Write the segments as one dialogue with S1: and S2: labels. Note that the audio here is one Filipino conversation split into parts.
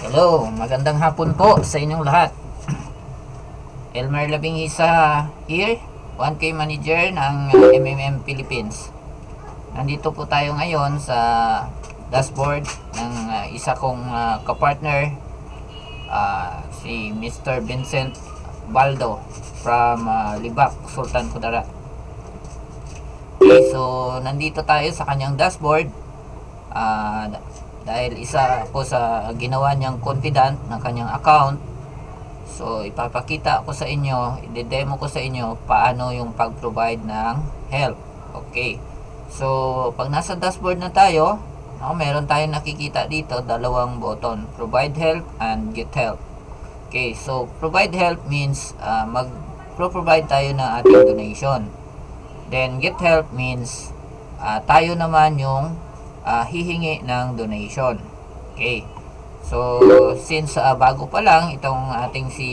S1: Hello, magandang hapon po sa inyong lahat. Elmer Labingisa here, 1K Manager ng MMM Philippines. Nandito po tayo ngayon sa dashboard ng isa kong kapartner, si Mr. Vincent Baldo from Libak, Sultan Kudarat. Okay, so nandito tayo sa kanyang dashboard. Dahil isa po sa ginawa niyang confidant ng kanyang account, so ipapakita ko sa inyo, i-demo ko sa inyo paano yung pag-provide ng help. Okay, so pag nasa dashboard na tayo, meron tayong nakikita dito, dalawang button, provide help and get help. Okay, so provide help means mag-provide tayo ng ating donation. Then get help means tayo naman yung hihingi ng donation. Okay, so since bago pa lang itong ating si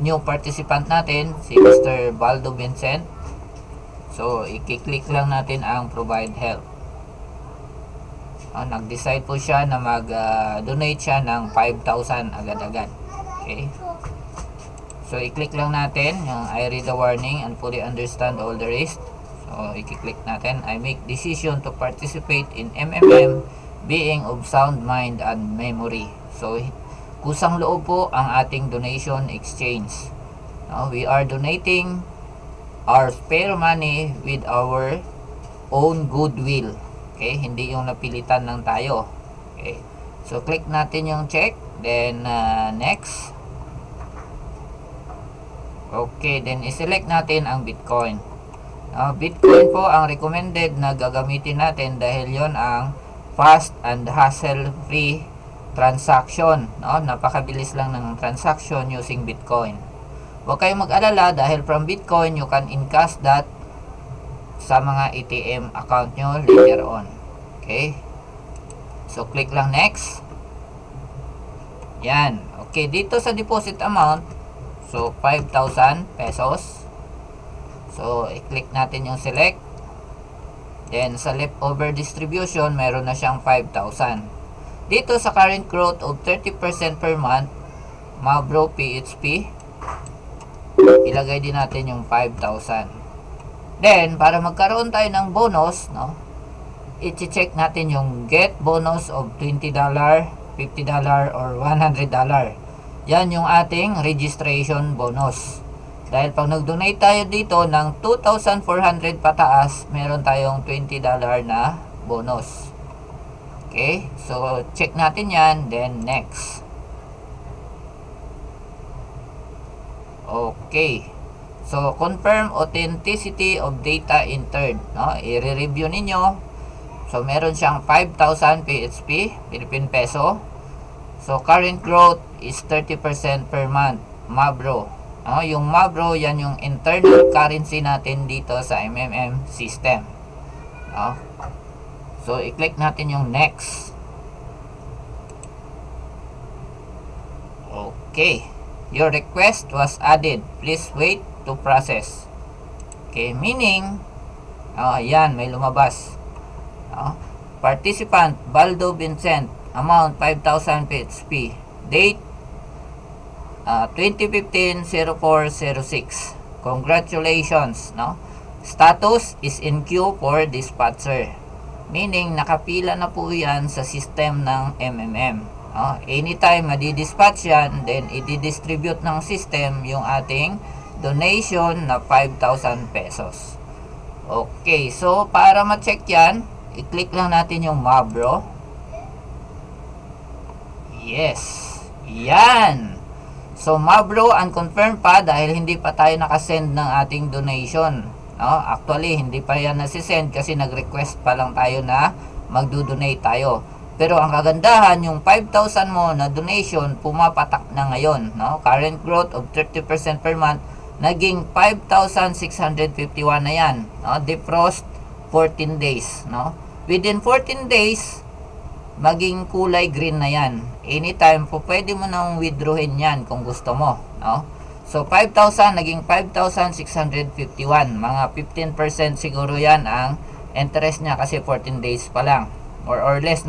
S1: new participant natin, si Mr. Baldo Vincent, so i-click lang natin ang provide help. Nag-decide po siya na mag-donate siya ng 5,000 agad-agad. Okay, so i-click lang natin yung I read the warning and fully understand all the risks. So, i-click natin, I make decision to participate in MMM being of sound mind and memory. So, kusang loob po ang ating donation exchange. We are donating our spare money with our own goodwill. Okay, hindi yung napilitan lang tayo. Okay, so click natin yung check, then next. Okay, then i-select natin ang Bitcoin. Bitcoin po ang recommended na gagamitin natin dahil yon ang fast and hassle-free transaction. Napakabilis lang ng transaction using Bitcoin. Huwag kayong mag-alala dahil from Bitcoin you can encash that sa mga ATM account nyo later on. Okay, so click lang next. Yan. Okay, dito sa deposit amount, so 5,000 pesos. So, i-click natin yung select. Then, sa leftover distribution, meron na siyang 5,000. Dito sa current growth of 30% per month, Mabro PHP, ilagay din natin yung 5,000. Then, para magkaroon tayo ng bonus, i-check natin yung get bonus of $20, $50, or $100. Yan yung ating registration bonus. Dahil pag nag-donate tayo dito ng 2,400 pataas, meron tayong $20 na bonus. Okay, so check natin yan, then next. Okay, so confirm authenticity of data entered. I-review ninyo. So meron siyang 5,000 PHP, Philippine Peso. So current growth is 30% per month, Mabro. Yung Mabro, yan yung internal currency natin dito sa MMM system. So, i-click natin yung next. Okay. Your request was added. Please wait to process. Okay, meaning, yan, may lumabas. Participant, Baldo Vincent, amount 5,000 PHP. Date, 2015-04-06. Congratulations, Status is in queue for dispatcher. Meaning, nakapila na po yan sa system ng MMM. Anytime madi-dispatch yan, then i-distribute ng system yung ating donation na 5,000 pesos. Okay, so para ma-check yan, i-click lang natin yung Mabro. Yes, yan. So, Mabro, unconfirmed pa dahil hindi pa tayo nakasend ng ating donation. Actually, hindi pa yan nasisend kasi nag-request pa lang tayo na magdo-donate tayo. Pero ang kagandahan, yung 5,000 mo na donation, pumapatak na ngayon. Current growth of 30% per month, naging 5,651 na yan. Defrost, 14 days. Within 14 days, maging kulay green na yan. Anytime po pwede mo nang withdrawin yan kung gusto mo. So 5,000 naging 5,651. Mga 15% siguro yan ang interest niya kasi 14 days pa lang. More or less,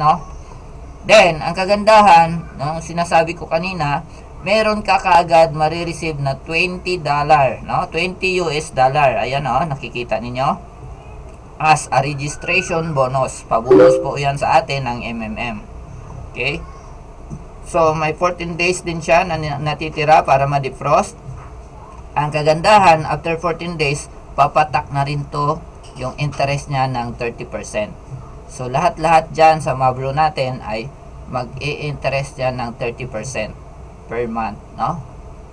S1: Then, ang kagandahan, no, sinasabi ko kanina, meron ka kaagad marireceive na $20, no? 20 US dollar. Ayan, oh, nakikita ninyo. As a registration bonus. Pabonus po yan sa atin ng MMM. Okay? So, may 14 days din siya na natitira para ma-defrost. Ang kagandahan, after 14 days, papatak na rin to yung interest niya ng 30%. So, lahat-lahat dyan sa Mavro natin ay mag-i-interest yan ng 30% per month, no?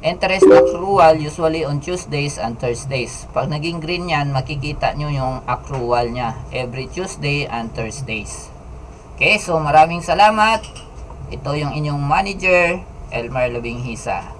S1: Interest accrual usually on Tuesdays and Thursdays. Pag naging green yan, makikita nyo yung accrual niya every Tuesday and Thursdays. Okay, so maraming salamat. Ito yung inyong manager, Elmar Labinghisa.